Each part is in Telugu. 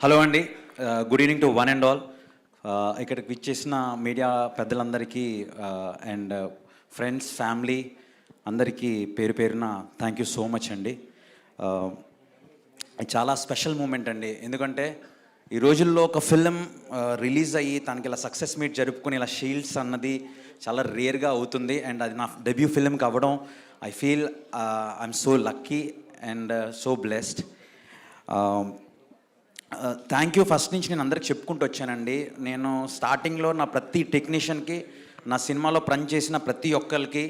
హలో అండి, good evening to one and all. ఇక్కడికి విచ్చేసిన మీడియా పెద్దలందరికీ అండ్ ఫ్రెండ్స్, ఫ్యామిలీ అందరికీ పేరు పేరున థ్యాంక్ యూ సో మచ్ అండి. చాలా స్పెషల్ మూమెంట్ అండి, ఎందుకంటే ఈ రోజుల్లో ఒక ఫిలిం రిలీజ్ అయ్యి తనకి ఇలా సక్సెస్ మీట్ జరుపుకుని ఇలా షీల్డ్స్ అన్నది చాలా రేర్గా అవుతుంది. అండ్ అది నా డెబ్యూ ఫిలింకి అవ్వడం I feel I'm so lucky and so blessed. Thank you first నుంచి నేను అందరికి చెప్పుకుంటూ వచ్చానండి. నేను స్టార్టింగ్లో నా ప్రతి టెక్నీషియన్కి, నా సినిమాలో పనిచేసిన ప్రతి ఒక్కరికి,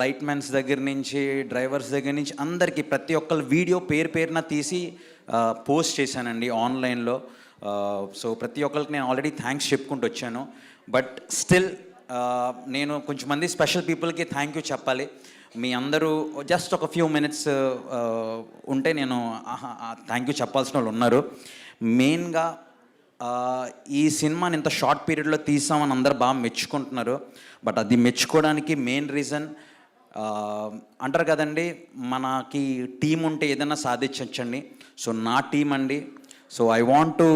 లైట్ మ్యాన్స్ దగ్గర నుంచి డ్రైవర్స్ దగ్గర నుంచి అందరికీ ప్రతి ఒక్కరు వీడియో పేరు పేరున తీసి పోస్ట్ చేశానండి ఆన్లైన్లో. సో ప్రతి ఒక్కరికి నేను ఆల్రెడీ థ్యాంక్స్ చెప్పుకుంటూ వచ్చాను. బట్ స్టిల్ నేను కొంచెం మంది స్పెషల్ పీపుల్కి థ్యాంక్ యూ చెప్పాలి. మీ అందరూ జస్ట్ ఒక ఫ్యూ మినిట్స్ ఉంటే నేను థ్యాంక్ యూ చెప్పాల్సిన వాళ్ళు ఉన్నారు. మెయిన్గా ఈ సినిమాని ఇంత షార్ట్ పీరియడ్లో తీసామని అందరూ బాగా మెచ్చుకుంటున్నారు. బట్ అది మెచ్చుకోవడానికి మెయిన్ రీజన్ అంటారు కదండి, మనకి టీం ఉంటే ఏదైనా సాధించండి. సో నా టీం అండి. సో ఐ వాంట్ టు,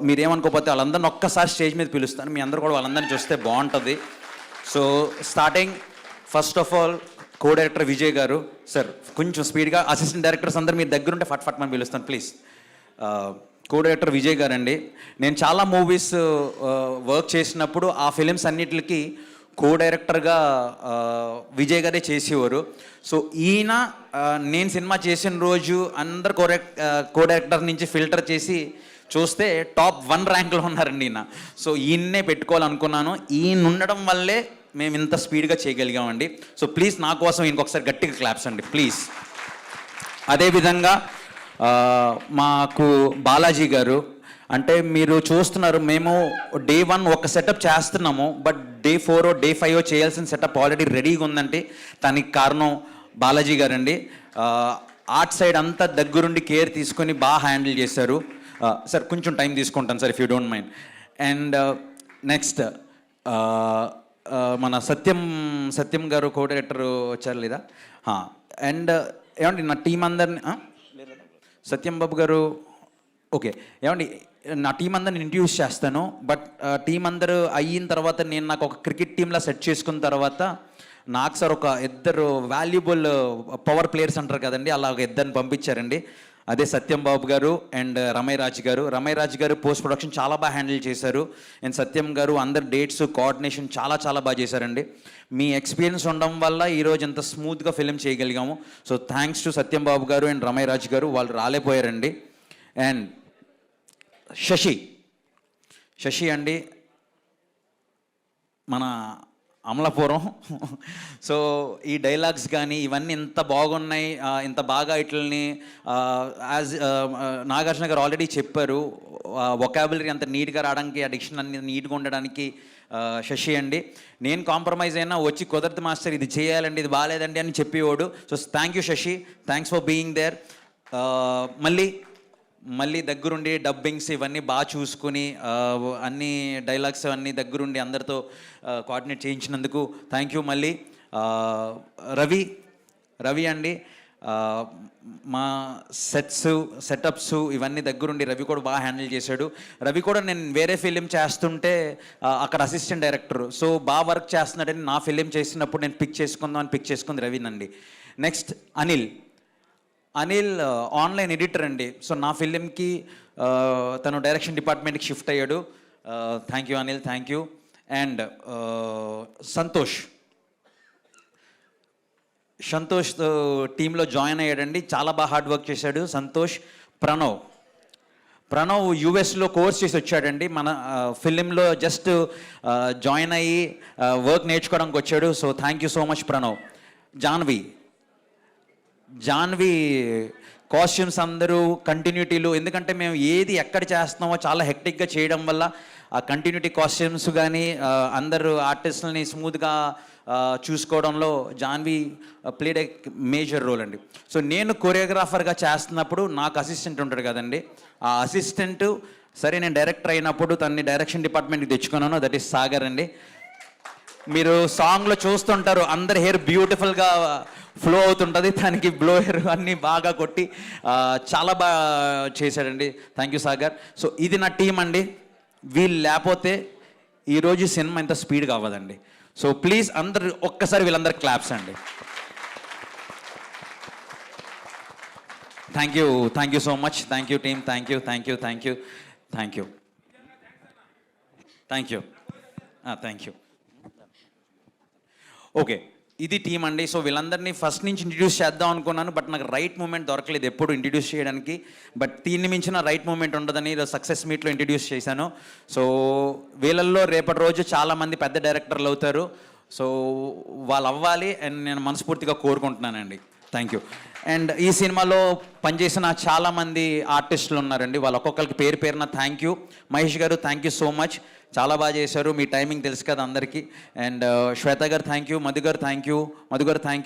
మీరేమనుకోకపోతే వాళ్ళందరిని ఒక్కసారి స్టేజ్ మీద పిలుస్తాను, మీ అందరూ కూడా వాళ్ళందరినీ చూస్తే బాగుంటుంది. So starting first of all co director Vijay గారు. సార్ కొంచెం స్పీడ్గా, అసిస్టెంట్ డైరెక్టర్స్ అందరూ మీరు దగ్గరుంటే ఫట్ ఫట్ మనం పిలుస్తాను ప్లీజ్. కో డైరెక్టర్ విజయ్ గారు అండి. నేను చాలా మూవీస్ వర్క్ చేసినప్పుడు ఆ ఫిలిమ్స్ అన్నిటికి కో డైరెక్టర్గా విజయ్ గారే చేసేవారు. సో ఈయన నేను సినిమా చేసిన రోజు అందరు కో డైరెక్టర్ నుంచి ఫిల్టర్ చేసి చూస్తే టాప్ 1 ర్యాంక్లో ఉన్నారండి ఈయన. సో ఈయన్నే పెట్టుకోవాలనుకున్నాను. ఈయన ఉండడం వల్లే మేము ఇంత స్పీడ్గా చేయగలిగామండి. సో ప్లీజ్ నా కోసం ఇంకొకసారి గట్టిగా క్లాప్స్ అండి ప్లీజ్. అదేవిధంగా మాకు బాలాజీ గారు, అంటే మీరు చూస్తున్నారు మేము డే 1 ఒక సెటప్ చేస్తున్నాము, బట్ డే 4 డే 5 చేయాల్సిన సెటప్ ఆల్రెడీ రెడీగా ఉందంటే దానికి కారణం బాలాజీ గారండి. ఆర్ట్ సైడ్ అంతా దగ్గరుండి కేర్ తీసుకొని బాగా హ్యాండిల్ చేశారు. సార్ కొంచెం టైం తీసుకుంటాను sir, if you don't mind. And next మన సత్యం గారు కో డైరెక్టర్ వచ్చారు లేదా? అండ్ ఏమండి నా టీం అందరిని, సత్యం బాబు గారు, ఓకే ఏమండి నా టీం అందరిని ఇంట్రడ్యూస్ చేస్తాను. బట్ టీం అందరూ అయిన తర్వాత నేను నాకు ఒక క్రికెట్ టీంలా సెట్ చేసుకున్న తర్వాత నాకు సార్ ఒక ఇద్దరు వాల్యుబుల్ పవర్ ప్లేయర్స్ అంటారు కదండి, అలా ఒక ఇద్దరిని పంపించారండి. అదే సత్యం బాబు గారు అండ్ రమై రాజ్ గారు పోస్ట్ ప్రొడక్షన్ చాలా బాగా హ్యాండిల్ చేశారు. అండ్ సత్యం గారు అందరు డేట్స్ కోఆర్డినేషన్ చాలా బాగా చేశారండి. మీ ఎక్స్పీరియన్స్ ఉండడం వల్ల ఈరోజు ఇంత స్మూత్గా ఫిలిం చేయగలిగాము. సో థ్యాంక్స్ టు సత్యం బాబు గారు అండ్ రమై రాజ్ గారు, వాళ్ళు రాలేపోయారండి. అండ్ శశి అండి, మన అమలాపురం. సో ఈ డైలాగ్స్ కానీ ఇవన్నీ ఇంత బాగున్నాయి, ఇంత బాగా ఇట్లని యాజ్ నాగార్జున గారు ఆల్రెడీ చెప్పారు, వొకాబులరీ అంత నీట్గా రావడానికి, ఆ డిక్షన్ అన్ని నీట్గా ఉండడానికి శశి అండి. నేను కాంప్రమైజ్ అయినా వచ్చి కుదరదు మాస్టర్ ఇది చేయాలండి, ఇది బాగాలేదండి అని చెప్పేవాడు. So thank you Shashi, thanks for being there. మళ్ళీ దగ్గరుండి డబ్బింగ్స్ ఇవన్నీ బాగా చూసుకుని అన్ని డైలాగ్స్ అన్నీ దగ్గరుండి అందరితో కోఆర్డినేట్ చేయించినందుకు థ్యాంక్ యూ. మళ్ళీ రవి అండి, మా సెటప్స్ ఇవన్నీ దగ్గరుండి రవి కూడా బాగా హ్యాండిల్ చేశాడు. రవి కూడా నేను వేరే ఫిలిం చేస్తుంటే అక్కడ అసిస్టెంట్ డైరెక్టర్, సో బాగా వర్క్ చేస్తున్నాడని నా ఫిలిం చేసినప్పుడు నేను పిక్ చేసుకుంది రవినండి. నెక్స్ట్ అనిల్ ఆన్లైన్ ఎడిటర్ అండి. సో నా ఫిలింకి తను డైరెక్షన్ డిపార్ట్మెంట్కి షిఫ్ట్ అయ్యాడు. Thank you Anil, thank you. And Santosh టీంలో జాయిన్ అయ్యాడండి, చాలా బాగా హార్డ్ వర్క్ చేశాడు సంతోష్. ప్రణవ్ యూఎస్లో కోర్స్ చేసి వచ్చాడండి, మన ఫిలింలో జస్ట్ జాయిన్ అయ్యి వర్క్ నేర్చుకోవడానికి వచ్చాడు. So thank you so much Pranav. Janhvi costumes అందరూ కంటిన్యూటీలు, ఎందుకంటే మేము ఏది ఎక్కడ చేస్తున్నామో చాలా హెక్టిక్గా చేయడం వల్ల ఆ కంటిన్యూటీ కాస్ట్యూమ్స్ కానీ అందరూ ఆర్టిస్టులని స్మూత్గా చూసుకోవడంలో Janhvi played a major role అండి. సో నేను కొరియోగ్రాఫర్గా చేస్తున్నప్పుడు నాకు అసిస్టెంట్ ఉంటాడు కదండి, ఆ అసిస్టెంట్ సరే నేను డైరెక్టర్ అయినప్పుడు తనని డైరెక్షన్ డిపార్ట్మెంట్కి తెచ్చుకున్నాను, దట్ ఈస్ సాగర్ అండి. మీరు సాంగ్లో చూస్తుంటారు, అందరి హెయిర్ బ్యూటిఫుల్గా ఫ్లో అవుతుంటుంది, దానికి బ్లో హెయిర్ అన్నీ బాగా కొట్టి చాలా బాగా చేశాడండి. Thank you Sagar. సో ఇది నా టీం అండి. వీళ్ళు లేకపోతే ఈరోజు సినిమా ఇంత స్పీడ్గా అవ్వదండి. సో ప్లీజ్ అందరు ఒక్కసారి వీళ్ళందరూ క్లాప్స్ అండి. Thank you so much. Thank you team. Thank you. Okay, ఇది టీం అండి. సో వీళ్ళందరినీ ఫస్ట్ నుంచి ఇంట్రడ్యూస్ చేద్దాం అనుకున్నాను, బట్ నాకు రైట్ మూమెంట్ దొరకలేదు ఎప్పుడు ఇంట్రడ్యూస్ చేయడానికి. బట్ దీన్ని మించిన రైట్ మూమెంట్ ఉండదని సక్సెస్ మీట్లో ఇంట్రడ్యూస్ చేశాను. సో వీళ్ళల్లో రేపటి రోజు చాలామంది పెద్ద డైరెక్టర్లు అవుతారు. సో వాళ్ళు అవ్వాలి అని నేను మనస్ఫూర్తిగా కోరుకుంటున్నానండి. Thank you. అండ్ ఈ సినిమాలో పనిచేసిన చాలామంది ఆర్టిస్టులు ఉన్నారండి. వాళ్ళ ఒక్కొక్కరికి పేరు పేరున థ్యాంక్ యూ. మహేష్ గారు థ్యాంక్ యూ సో మచ్, చాలా బాగా చేశారు. మీ టైమింగ్ తెలుసు కదా అందరికీ. అండ్ శ్వేత గారు థ్యాంక్ యూ, మధు గారు థ్యాంక్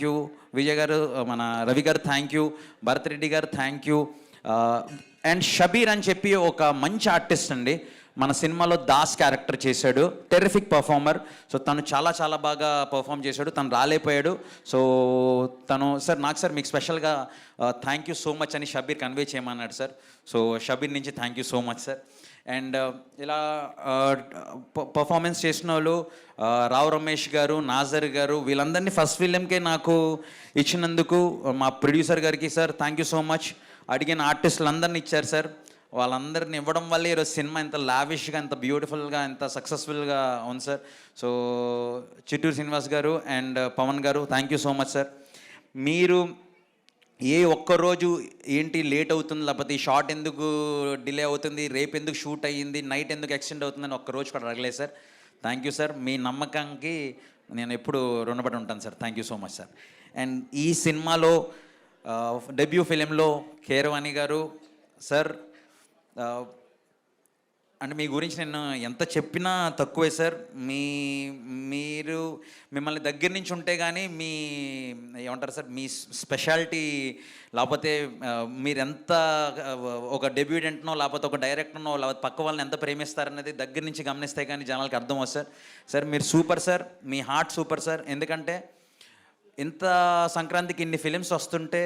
యూ, విజయ్ గారు, మన రవి గారు థ్యాంక్ యూ, భరత్ రెడ్డి గారు థ్యాంక్ యూ. అండ్ షబీర్ అని చెప్పి ఒక మంచి ఆర్టిస్ట్ అండి, మన సినిమాలో దాస్ క్యారెక్టర్ చేశాడు. Terrific performer. సో తను చాలా బాగా పర్ఫామ్ చేశాడు. తను రాలేపోయాడు. సో తను సార్ మీకు స్పెషల్గా థ్యాంక్ యూ సో మచ్ అని షబీర్ కన్వే చేయమన్నాడు సార్. సో షబీర్ నుంచి thank you so much sir. And ఇలా పర్ఫార్మెన్స్ చేసిన వాళ్ళు రావు రమేష్ గారు, నాజర్ గారు, వీళ్ళందరినీ ఫస్ట్ ఫిలింకే నాకు ఇచ్చినందుకు మా ప్రొడ్యూసర్ గారికి sir thank you so much. అడిగిన ఆర్టిస్టులు అందరినీ ఇచ్చారు సార్. వాళ్ళందరిని ఇవ్వడం వల్ల ఈరోజు సినిమా ఎంత లావిష్గా, ఎంత బ్యూటిఫుల్గా, ఎంత సక్సెస్ఫుల్గా ఉంది సార్. సో చిట్టూరు శ్రీనివాస్ గారు అండ్ పవన్ గారు thank you so much sir. మీరు ఏ ఒక్కరోజు ఏంటి లేట్ అవుతుంది, లేకపోతే ఈ షార్ట్ ఎందుకు డిలే అవుతుంది, రేపు ఎందుకు షూట్ అయ్యింది, నైట్ ఎందుకు ఎక్స్టెండ్ అవుతుందని ఒక్కరోజు కూడా అడగలేదు సార్. Thank you sir. మీ నమ్మకానికి నేను ఎప్పుడు రుణపడి ఉంటాను sir. Thank you so much sir. And ఈ సినిమాలో డెబ్యూ ఫిలింలో కీరవాణి గారు సార్, అంటే మీ గురించి నేను ఎంత చెప్పినా తక్కువే సార్. మీరు మిమ్మల్ని దగ్గర నుంచి ఉంటే కానీ మీ ఏమంటారు సార్, మీ స్పెషాలిటీ, లేకపోతే మీరెంత ఒక డెబ్యూటెంట్నో, లేకపోతే ఒక డైరెక్టర్నో, లేకపోతే పక్క వాళ్ళని ఎంత ప్రేమిస్తారనేది దగ్గర నుంచి గమనిస్తే కానీ జనాలకి అర్థం అవుతుంది సార్. సార్ మీరు సూపర్ సార్, మీ హార్ట్ సూపర్ సార్. ఎందుకంటే ఇంత సంక్రాంతికి ఇన్ని ఫిలిమ్స్ వస్తుంటే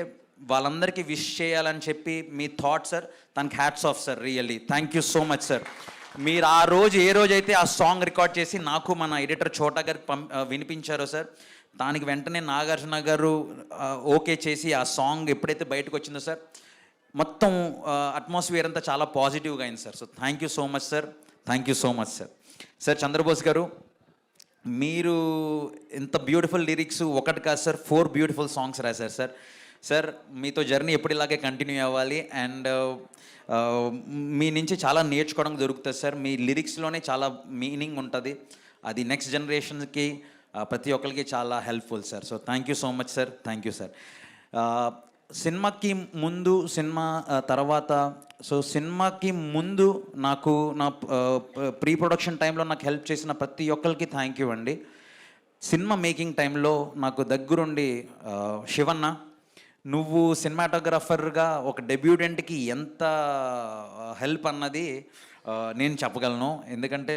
వాళ్ళందరికీ విష్ చేయాలని చెప్పి మీ థాట్ సార్, తనకి hats off sir. Really thank you so much sir. మీరు ఆ రోజు ఏ రోజైతే ఆ సాంగ్ రికార్డ్ చేసి నాకు మన ఎడిటర్ చోటా గారికి వినిపించారో సార్, దానికి వెంటనే నాగార్జున గారు ఓకే చేసి ఆ సాంగ్ ఎప్పుడైతే బయటకు వచ్చిందో సార్, మొత్తం అట్మాస్ఫియర్ అంతా చాలా పాజిటివ్గా అయింది sir. So thank you so much sir. Sir Chandrabose గారు, మీరు ఇంత బ్యూటిఫుల్ లిరిక్స్ ఒకటి కాదు సార్, 4 బ్యూటిఫుల్ సాంగ్స్ రాశారు సార్. సార్ మీతో జర్నీ ఎప్పుడు ఇలాగే కంటిన్యూ అవ్వాలి. అండ్ మీ నుంచి చాలా నేర్చుకోవడం దొరుకుతుంది సార్. మీ లిరిక్స్లోనే చాలా మీనింగ్ ఉంటుంది, అది నెక్స్ట్ జనరేషన్కి ప్రతి ఒక్కరికి చాలా helpful sir. So thank you so much sir. Thank you sir. సినిమాకి ముందు, సినిమా తర్వాత, సో సినిమాకి ముందు నాకు నా ప్రీ ప్రొడక్షన్ టైంలో నాకు హెల్ప్ చేసిన ప్రతి ఒక్కరికి థ్యాంక్ యూ అండి. సినిమా మేకింగ్ టైంలో నాకు దగ్గరుండి శివన్న, నువ్వు సినిమాటోగ్రాఫర్గా ఒక డెబ్యూటెంట్కి ఎంత హెల్ప్ అన్నది నేను చెప్పగలను. ఎందుకంటే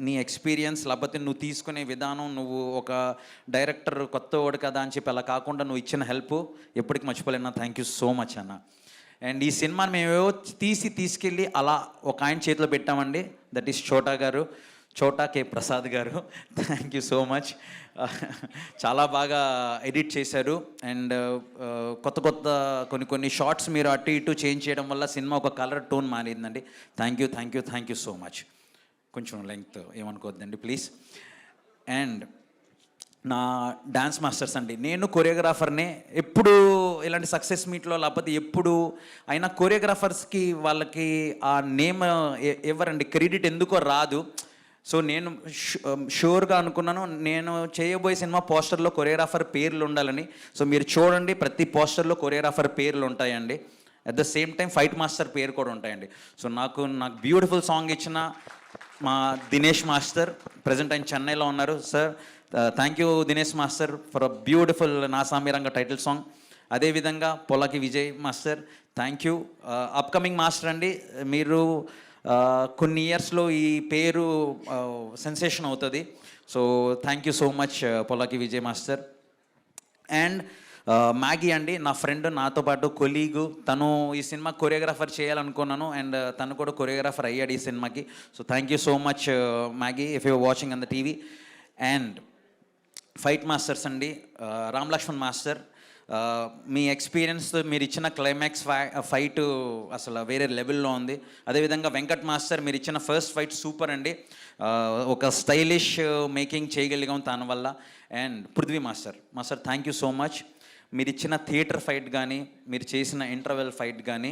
నీ ఎక్స్పీరియన్స్, లేకపోతే నువ్వు తీసుకునే విధానం, నువ్వు ఒక డైరెక్టర్ కొత్త వాడు కదా అని చెప్పి అలా కాకుండా నువ్వు ఇచ్చిన హెల్ప్ ఎప్పటికి మర్చిపోలేనా. థ్యాంక్ యూ సో మచ్ అన్న. అండ్ ఈ సినిమాని మేము తీసుకెళ్ళి అలా ఒక ఆయన చేతిలో పెట్టామండి, దట్ ఈస్ చోటా కే ప్రసాద్ గారు. Thank you so much. చాలా బాగా ఎడిట్ చేశారు. అండ్ కొత్త కొన్ని షార్ట్స్ మీరు అటు ఇటు చేంజ్ చేయడం వల్ల సినిమా ఒక కలర్ టోన్ మారిందండి. Thank you so much. కొంచెం లెంగ్త్ ఏమనుకోవద్దండి ప్లీజ్. అండ్ నా డ్యాన్స్ మాస్టర్స్ అండి, నేను కొరియోగ్రాఫర్నే. ఎప్పుడు ఇలాంటి సక్సెస్ మీట్లో లేకపోతే ఎప్పుడు అయినా కొరియోగ్రాఫర్స్కి వాళ్ళకి ఆ నేమ్ ఎవరండి క్రెడిట్ ఎందుకో రాదు. సో నేను షూర్గా అనుకున్నాను, నేను చేయబోయే సినిమా పోస్టర్లో కొరియోగ్రాఫర్ పేర్లు ఉండాలని. సో మీరు చూడండి, ప్రతి పోస్టర్లో కొరియోగ్రాఫర్ పేర్లు ఉంటాయండి. At the same time fight master పేరు కూడా ఉంటాయండి. సో నాకు బ్యూటిఫుల్ సాంగ్ ఇచ్చిన మా దినేష్ మాస్టర్, ప్రజెంట్ ఆయన చెన్నైలో ఉన్నారు. Sir thank you Dinesh master for a beautiful నా సామిరంగ టైటిల్ సాంగ్. అదేవిధంగా Polaki Vijay master thank you. Upcoming master అండి, మీరు కొన్ని ఇయర్స్లో ఈ పేరు సెన్సేషన్ అవుతుంది. So thank you so much Polaki Vijay master. And Maggi అండి, నా ఫ్రెండ్, నాతో పాటు కొలీగు. తను ఈ సినిమా కొరియోగ్రాఫర్ చేయాలనుకున్నాను అండ్ తను కూడా కొరియోగ్రాఫర్ అయ్యాడు ఈ సినిమాకి. So thank you so much Maggi, if you watching on the TV. And fight masters అండి, రామ్ లక్ష్మణ్ మాస్టర్, మీ ఎక్స్పీరియన్స్, మీరు ఇచ్చిన క్లైమాక్స్ ఫైట్ అసలు వేరే లెవెల్లో ఉంది. అదేవిధంగా వెంకట్ మాస్టర్, మీరు ఇచ్చిన ఫస్ట్ ఫైట్ సూపర్ అండి, ఒక స్టైలిష్ మేకింగ్ చేయగలిగాం తన వల్ల. And Prithvi master thank you so much. మీరు ఇచ్చిన థియేటర్ ఫైట్ కానీ, మీరు చేసిన ఇంటర్వెల్ ఫైట్ కానీ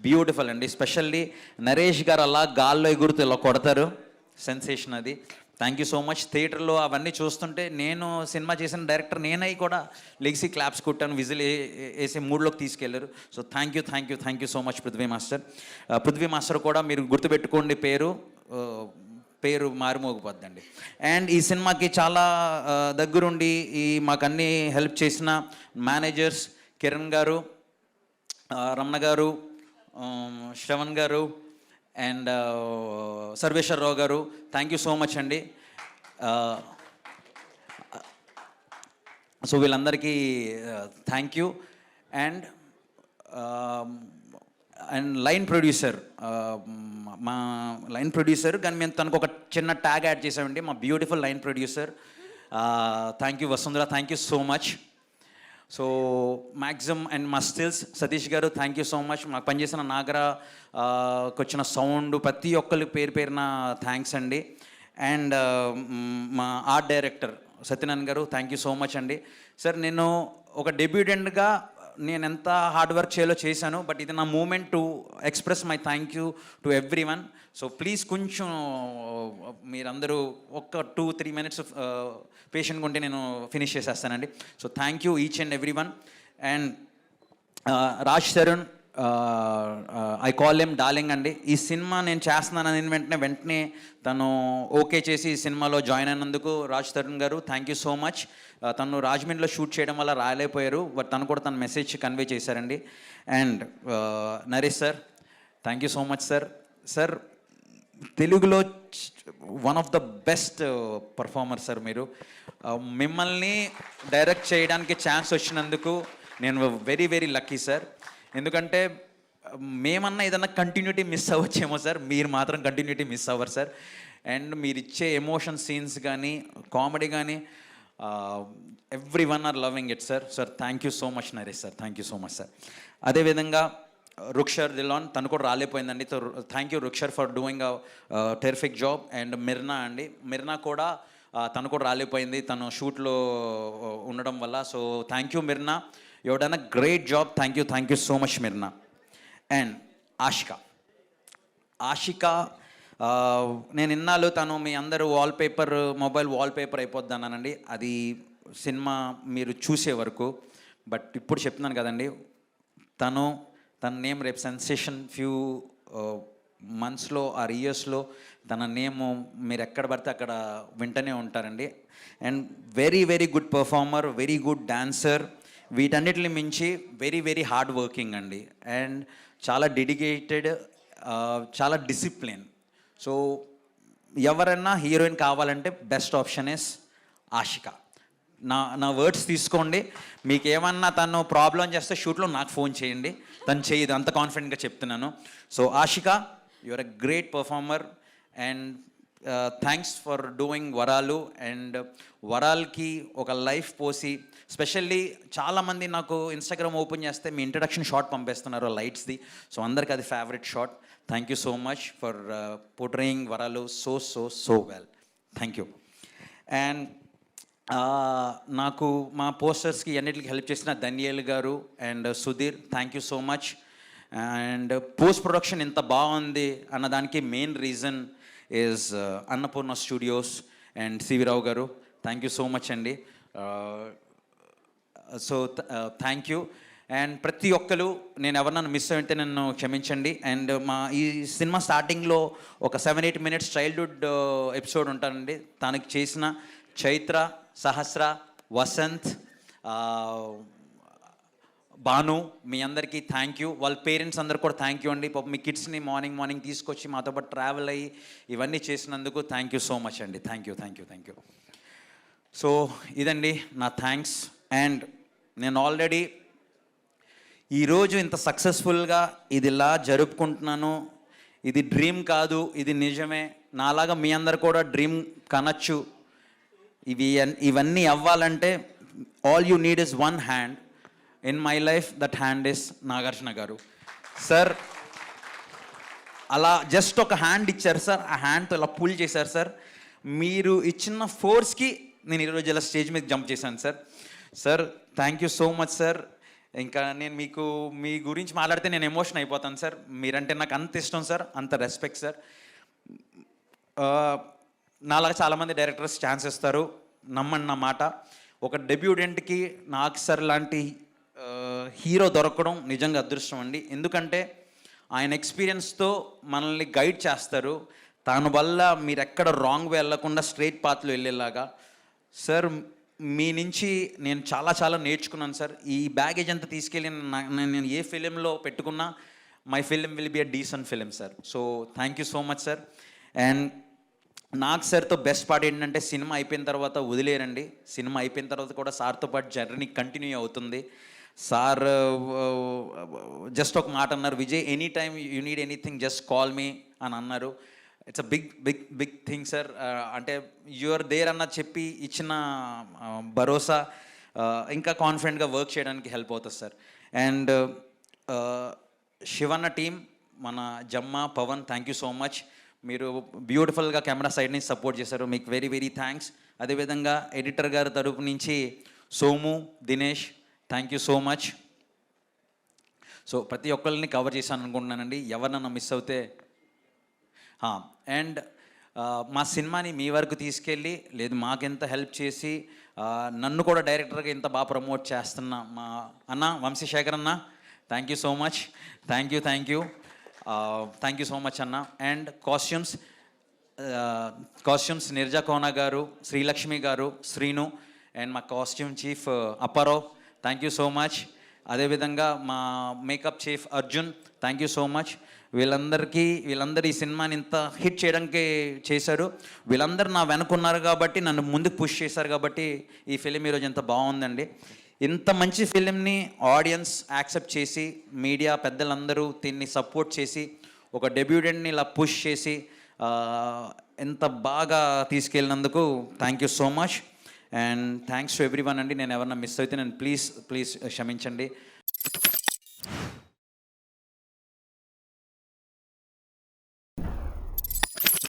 బ్యూటిఫుల్ అండి. స్పెషల్లీ నరేష్ గారు అలా గాల్లో ఎగురుతూ ఇలా కొడతారు, సెన్సేషన్ అది. Thank you so much. థియేటర్లో అవన్నీ చూస్తుంటే నేను సినిమా చేసిన డైరెక్టర్ నేనై కూడా లెగ్సీ క్లాప్స్ కొట్టాను, విజిల్ వేసే మూడ్లోకి తీసుకెళ్లారు. So thank you so much Prithvi master కూడా మీరు గుర్తుపెట్టుకోండి, పేరు మారుమోగిపోద్దండి. అండ్ ఈ సినిమాకి చాలా దగ్గరుండి మాకు అన్నీ హెల్ప్ చేసిన మేనేజర్స్ కిరణ్ గారు, రమణ గారు, శ్రవణ్ గారు అండ్ సర్వేశ్వరరావు గారు, థ్యాంక్ యూ సో మచ్ అండి. సో వీళ్ళందరికీ thank you. And line producer, మా లైన్ ప్రొడ్యూసర్ కానీ మేము తనకు ఒక చిన్న ట్యాగ్ యాడ్ చేసామండి, మా beautiful line producer. Thank you Vasundhara, thank you so much. So maximum and మా స్టిల్స్ సతీష్ గారు, థ్యాంక్ యూ సో మచ్. మాకు పనిచేసిన నాగరాకి వచ్చిన సౌండ్ ప్రతి ఒక్కరికి పేరున థ్యాంక్స్ అండి. అండ్ మా ఆర్ట్ డైరెక్టర్ సత్యనారాయణ గారు, థ్యాంక్ యూ సో మచ్ అండి. సార్, నేను ఒక డెబ్యూటెంట్గా నేను ఎంత హార్డ్ వర్క్ చేశాను, బట్ ఇది నా moment to express my thank you to every one. So please కొంచెం మీరందరూ ఒక 2-3 minutes పేషెంట్గా ఉంటే నేను ఫినిష్ చేసేస్తానండి. So thank you each and every one. And Raj Tarun, I call him darling అండి. ఈ సినిమా నేను చేస్తున్నానని వెంటనే తను ఓకే చేసి ఈ సినిమాలో జాయిన్ అయినందుకు రాజ్ తరుణ్ గారు థ్యాంక్ యూ సో మచ్. తను రాజమండ్రిలో షూట్ చేయడం వల్ల రాలేకపోయారు, బట్ తను కూడా తన మెసేజ్ కన్వే చేశారండి. And Naresh sir, thank you so much sir. తెలుగులో one of the best performer sir మీరు. మిమ్మల్ని డైరెక్ట్ చేయడానికి ఛాన్స్ వచ్చినందుకు నేను వెరీ వెరీ లక్కీ సార్. ఎందుకంటే మేమన్నా ఏదన్నా కంటిన్యూటీ మిస్ అవ్వచ్చేమో సార్, మీరు మాత్రం కంటిన్యూటీ మిస్ అవ్వరు సార్. అండ్ మీరు ఇచ్చే ఎమోషన్ సీన్స్ కానీ, కామెడీ కానీ, every one are loving it sir. Thank you so much Naresh sir, thank you so much sir. అదేవిధంగా రుక్షర్ దిలాన్, తను కూడా రాలేపోయిందండి. So thank you Rukshar for doing a terrific job. And Mirna కూడా తను కూడా రాలేపోయింది తను షూట్లో ఉండడం వల్ల. So thank you Mirna, you done a great job. Thank you so much Mirna. And Ashika, నేను ఇన్నాళ్ళు తను మీ అందరూ మొబైల్ వాల్పేపర్ అయిపోద్ది అన్నానండి, అది సినిమా మీరు చూసే వరకు. బట్ ఇప్పుడు చెప్తున్నాను కదండి, తన నేమ్ రేపు సెన్సేషన్ ఫ్యూ మంత్స్లో ఆర్ ఇయర్స్లో తన నేమ్ మీరు ఎక్కడ పడితే అక్కడ వింటనే ఉంటారండి. And very very good performer, very good dancer, వీటన్నిటిని మించి వెరీ వెరీ హార్డ్ వర్కింగ్ అండి. అండ్ చాలా డెడికేటెడ్, చాలా డిసిప్లిన్. సో ఎవరైనా హీరోయిన్ కావాలంటే బెస్ట్ ఆప్షన్ ఇస్ ఆషిక. నా వర్డ్స్ తీసుకోండి, మీకు ఏమన్నా తను ప్రాబ్లం చేస్తే షూట్లో నాకు ఫోన్ చేయండి, తను చేయదు, అంత కాన్ఫిడెంట్గా చెప్తున్నాను. So Ashika, your a great performer. And thanks for doing Varalu. And వరాల్కి ఒక లైఫ్ పోసి, స్పెషల్లీ చాలామంది నాకు ఇన్స్టాగ్రామ్ ఓపెన్ చేస్తే మీ ఇంట్రడక్షన్ షాట్ పంపేస్తున్నారు లైట్స్ది. సో అందరికి అది favourite shot. Thank you so much for portraying Varalu so well. Thank you. And నాకు మా పోస్టర్స్కి అన్నిటికి హెల్ప్ చేసిన ధన్యేల్ గారు and Sudheer, thank you so much. And post production ఇంత బాగుంది అన్నదానికి main reason is Annapurna studios and CV Rao గారు, థ్యాంక్ యూ సో మచ్ అండి. So thank you. అండ్ ప్రతి ఒక్కరు, నేను ఎవరినైనా మిస్ అయితే నన్ను క్షమించండి. అండ్ మా ఈ సినిమా స్టార్టింగ్లో ఒక 7-8 minutes చైల్డ్హుడ్ ఎపిసోడ్ ఉంటానండి, తనకి చేసిన చైత్ర, సహస్ర, వసంత్, భాను, మీ అందరికీ థ్యాంక్ యూ. వాళ్ళ పేరెంట్స్ అందరు కూడా థ్యాంక్ యూ అండి. పాపం మీ కిడ్స్ని మార్నింగ్ తీసుకొచ్చి మాతో పాటు ట్రావెల్ అయ్యి ఇవన్నీ చేసినందుకు థ్యాంక్ యూ సో మచ్ అండి. Thank you. సో ఇదండి నా థ్యాంక్స్. అండ్ నేను ఆల్రెడీ ఈరోజు ఇంత సక్సెస్ఫుల్గా ఇది ఇలా జరుపుకుంటున్నాను. ఇది డ్రీమ్ కాదు, ఇది నిజమే. నాలాగా మీ అందరు కూడా డ్రీమ్ కనచ్చు. ఇవన్నీ అవ్వాలంటే all you need is one hand. In my life that hand is Nagarjuna గారు. సార్ అలా జస్ట్ ఒక హ్యాండ్ ఇచ్చారు సార్, ఆ హ్యాండ్తో ఇలా పుల్ చేశారు సార్. మీరు ఇచ్చిన ఫోర్స్కి నేను ఈరోజు ఇలా స్టేజ్ మీద జంప్ చేశాను sir. Sir thank you so much sir. ఇంకా నేను మీ గురించి మాట్లాడితే నేను ఎమోషన్ అయిపోతాను సార్. మీరంటే నాకు అంత ఇష్టం సార్, అంత రెస్పెక్ట్ సార్. నాలాగా చాలామంది డైరెక్టర్స్ ఛాన్స్ ఇస్తారు, నమ్మండి నా మాట. ఒక డెబ్యూటెంట్కి నాకు సార్ లాంటి హీరో దొరకడం నిజంగా అదృష్టం అండి. ఎందుకంటే ఆయన ఎక్స్పీరియన్స్తో మనల్ని గైడ్ చేస్తారు. దాని వల్ల మీరు ఎక్కడ రాంగ్ వే వెళ్ళకుండా స్ట్రైట్ పాత్లో వెళ్ళేలాగా. సార్ మీ నుంచి నేను చాలా నేర్చుకున్నాను సార్. ఈ బ్యాగేజ్ అంతా తీసుకెళ్ళి నేను ఏ ఫిలింలో పెట్టుకున్నా my film will be a decent film sir. So thank you so much sir. And నాకు సార్తో బెస్ట్ పార్ట్ ఏంటంటే సినిమా అయిపోయిన తర్వాత వదిలేరండి. సినిమా అయిపోయిన తర్వాత కూడా సార్తో పాటు జర్నీ కంటిన్యూ అవుతుంది. సార్ జస్ట్ ఒక మాట అన్నారు, Vijay any time you need anything just call me అని అన్నారు. It's a big thing sir. అంటే యూఆర్ దేర్ అన్న చెప్పి ఇచ్చిన భరోసా ఇంకా కాన్ఫిడెంట్గా వర్క్ చేయడానికి హెల్ప్ అవుతుంది సార్. అండ్ శివన్న టీం, మన Jamma, Pavan, thank you so much. మీరు బ్యూటిఫుల్గా కెమెరా సైడ్ నుంచి సపోర్ట్ చేశారు, మీకు వెరీ థ్యాంక్స్. అదేవిధంగా ఎడిటర్ గారి తరపు నుంచి Somu, Dinesh, thank you so much. So ప్రతి ఒక్కరిని కవర్ చేశాను అనుకుంటున్నానండి, ఎవరినన్నా మిస్ అవుతే. అండ్ మా సినిమాని మీ వరకు తీసుకెళ్ళి లేదు మాకెంత హెల్ప్ చేసి నన్ను కూడా డైరెక్టర్గా ఇంత బాగా ప్రమోట్ చేస్తున్న మా అన్న వంశీశేఖర్ అన్న, thank you so much. Thank you so much అన్న. అండ్ కాస్ట్యూమ్స్ నిర్జా కోనా గారు, శ్రీలక్ష్మి గారు, శ్రీను, అండ్ మా costume chief Apparao, thank you so much. అదేవిధంగా మా makeup chief Arjun, thank you so much. వీళ్ళందరూ ఈ సినిమాని ఇంత హిట్ చేయడానికి చేశారు. వీళ్ళందరూ నా వెనుకున్నారు కాబట్టి, నన్ను ముందుకు పుష్ చేశారు కాబట్టి ఈ ఫిలిం ఈరోజు ఎంత బాగుందండి. ఇంత మంచి ఫిలింని ఆడియన్స్ యాక్సెప్ట్ చేసి, మీడియా పెద్దలందరూ దీన్ని సపోర్ట్ చేసి, ఒక డెబ్యూటెంట్ని ఇలా పుష్ చేసి ఎంత బాగా తీసుకెళ్ళినందుకు thank you so much. And thanks to every one అండి. నేను ఎవరన్నా మిస్ అయితే నేను ప్లీజ్ క్షమించండి.